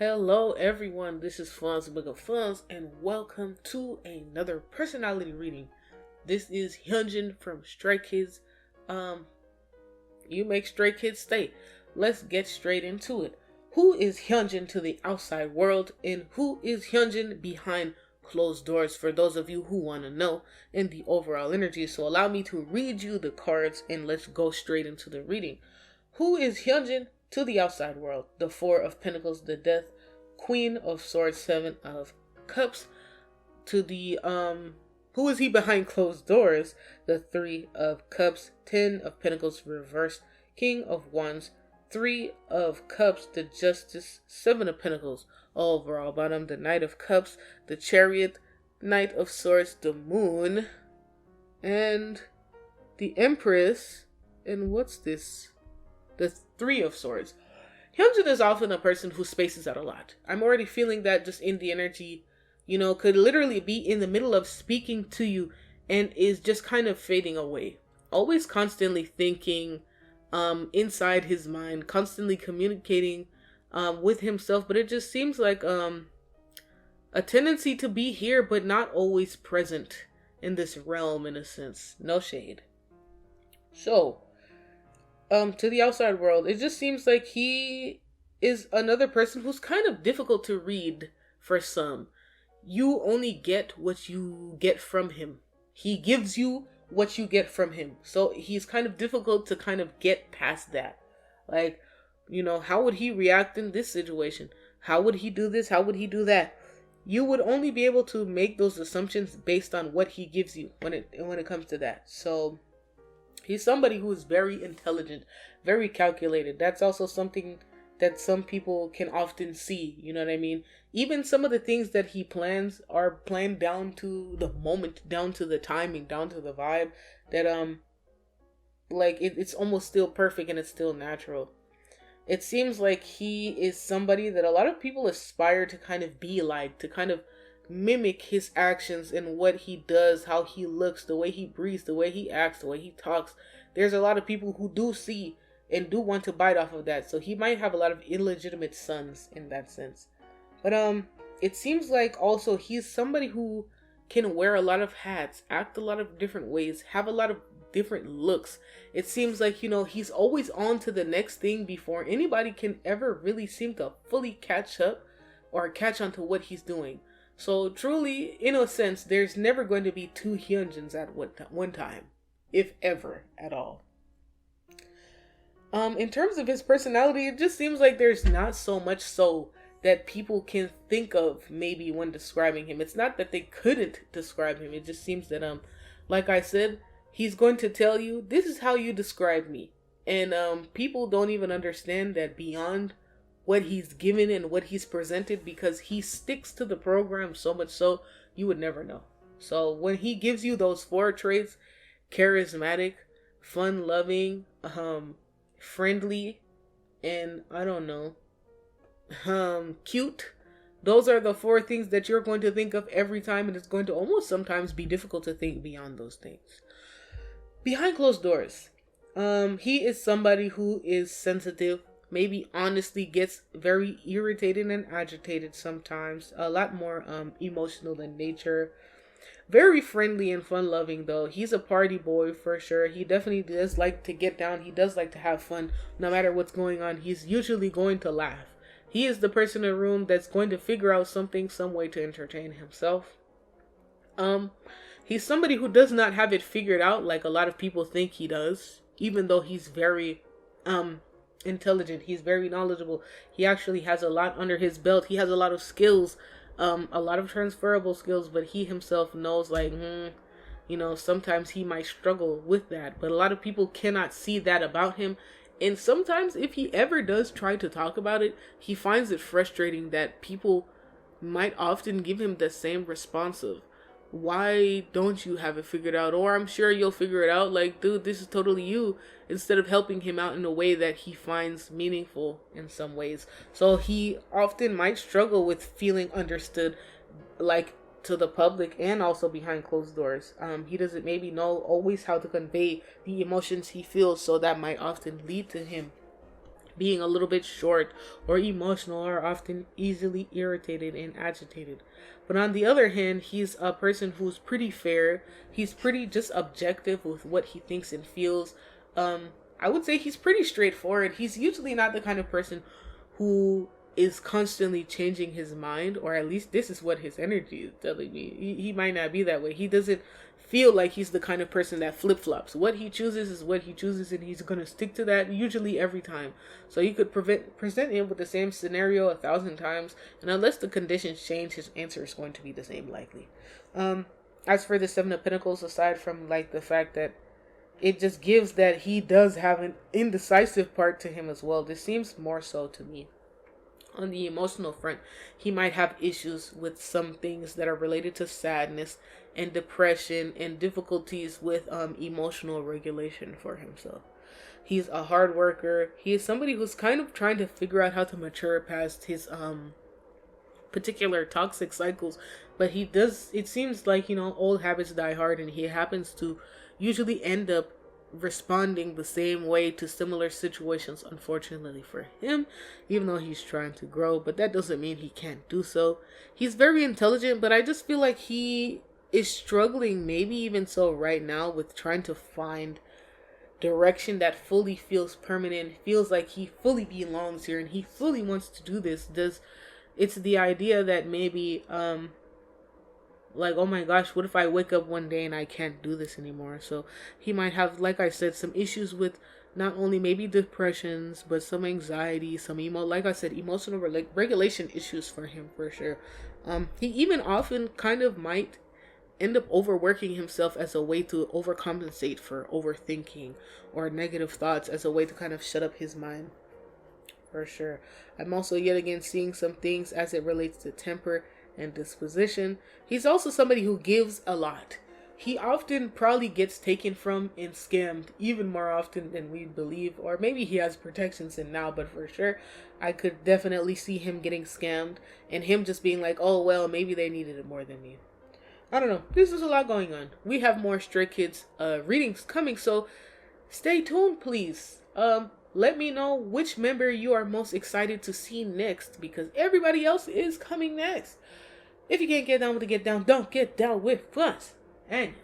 Hello everyone, this is Fonz Book of Fonz, and welcome to another personality reading. This is Hyunjin from Stray Kids. You make Stray Kids stay. Let's get straight into it. Who is Hyunjin to the outside world, and who is Hyunjin behind closed doors, for those of you who want to know, and the overall energy? So allow me to read you the cards, and let's go straight into the reading. Who is Hyunjin to the outside world? The Four of Pentacles, the Death, Queen of Swords, Seven of Cups. To the who is he behind closed doors? The Three of Cups, Ten of Pentacles reversed, King of Wands, Three of Cups, the Justice, Seven of Pentacles. Overall bottom, the Knight of Cups, the Chariot, Knight of Swords, the Moon, and the Empress. And what's this? The Three of Swords. Hyunjin is often a person who spaces out a lot. I'm already feeling that just in the energy, could literally be in the middle of speaking to you and is just kind of fading away. Always constantly thinking inside his mind, constantly communicating with himself, but it just seems like a tendency to be here but not always present in this realm, in a sense. No shade. So, to the outside world, it just seems like he is another person who's kind of difficult to read for some. You only get what you get from him. He gives you what you get from him. So he's kind of difficult to kind of get past that. Like, how would he react in this situation? How would he do this? How would he do that? You would only be able to make those assumptions based on what he gives you when it comes to that. So he's somebody who is very intelligent, very calculated. That's also something that some people can often see, you know what I mean? Even some of the things that he plans are planned down to the moment, down to the timing, down to the vibe, that it's almost still perfect and it's still natural. It seems like he is somebody that a lot of people aspire to kind of be like, to kind of mimic his actions and what he does, how he looks, the way he breathes, the way he acts, the way he talks. There's a lot of people who do see and do want to bite off of that. So he might have a lot of illegitimate sons in that sense. But it seems like also he's somebody who can wear a lot of hats, act a lot of different ways, have a lot of different looks. It seems like, he's always on to the next thing before anybody can ever really seem to fully catch up or catch on to what he's doing. So truly, in a sense, there's never going to be two Hyunjins at one time, if ever at all. In terms of his personality, it just seems like there's not so much so that people can think of maybe when describing him. It's not that they couldn't describe him. It just seems that, like I said, he's going to tell you, this is how you describe me. And people don't even understand that beyond what he's given and what he's presented, because he sticks to the program so much so you would never know. So when he gives you those four traits, charismatic, fun-loving, friendly, and cute, those are the four things that you're going to think of every time, and it's going to almost sometimes be difficult to think beyond those things. Behind closed doors, he is somebody who is sensitive, maybe honestly gets very irritated and agitated sometimes, a lot more emotional in nature. Very friendly and fun-loving, though. He's a party boy for sure. He definitely does like to get down. He does like to have fun. No matter what's going on, he's usually going to laugh. He is the person in the room that's going to figure out something, some way to entertain himself. He's somebody who does not have it figured out like a lot of people think he does, even though he's very intelligent. He's very knowledgeable. He actually has a lot under his belt. He has a lot of skills, a lot of transferable skills, but he himself knows, like, sometimes he might struggle with that. But a lot of people cannot see that about him. And sometimes if he ever does try to talk about it, he finds it frustrating that people might often give him the same response of, why don't you have it figured out? Or I'm sure you'll figure it out. Like, dude, this is totally you. Instead of helping him out in a way that he finds meaningful in some ways. So he often might struggle with feeling understood, like to the public and also behind closed doors. He doesn't maybe know always how to convey the emotions he feels. So that might often lead to him being a little bit short or emotional, or often easily irritated and agitated. But on the other hand, he's a person who's pretty fair. He's pretty just objective with what he thinks and feels. I would say he's pretty straightforward. He's usually not the kind of person who is constantly changing his mind, or at least this is what his energy is telling me. He might not be that way. He doesn't feel like he's the kind of person that flip-flops. What he chooses is what he chooses, and he's going to stick to that usually every time. So you could present him with the same scenario 1,000 times, and unless the conditions change, his answer is going to be the same likely. As for the Seven of Pentacles, aside from like the fact that it just gives that he does have an indecisive part to him as well, this seems more so to me. On the emotional front, he might have issues with some things that are related to sadness and depression and difficulties with emotional regulation for himself. He's a hard worker. He is somebody who's kind of trying to figure out how to mature past his particular toxic cycles, but it seems like, old habits die hard, and he happens to usually end up responding the same way to similar situations, unfortunately for him, even though he's trying to grow. But that doesn't mean he can't do so. He's very intelligent, but I just feel like he is struggling, maybe even so right now, with trying to find direction that fully feels permanent, feels like he fully belongs here and he fully wants to do this. It's the idea that maybe like, oh my gosh, what if I wake up one day and I can't do this anymore? So he might have, like I said, some issues with not only maybe depressions, but some anxiety, some like I said, emotional regulation issues for him for sure. He even often kind of might end up overworking himself as a way to overcompensate for overthinking or negative thoughts, as a way to kind of shut up his mind for sure. I'm also yet again seeing some things as it relates to temper and disposition. He's also somebody who gives a lot. He often probably gets taken from and scammed even more often than we believe, or maybe he has protections in now, but for sure I could definitely see him getting scammed and him just being like, oh well, maybe they needed it more than me. I don't know. This is a lot going on. We have more Stray Kids readings coming, so stay tuned, please. Let me know which member you are most excited to see next, because everybody else is coming next. If you can't get down with the get down, don't get down with us. And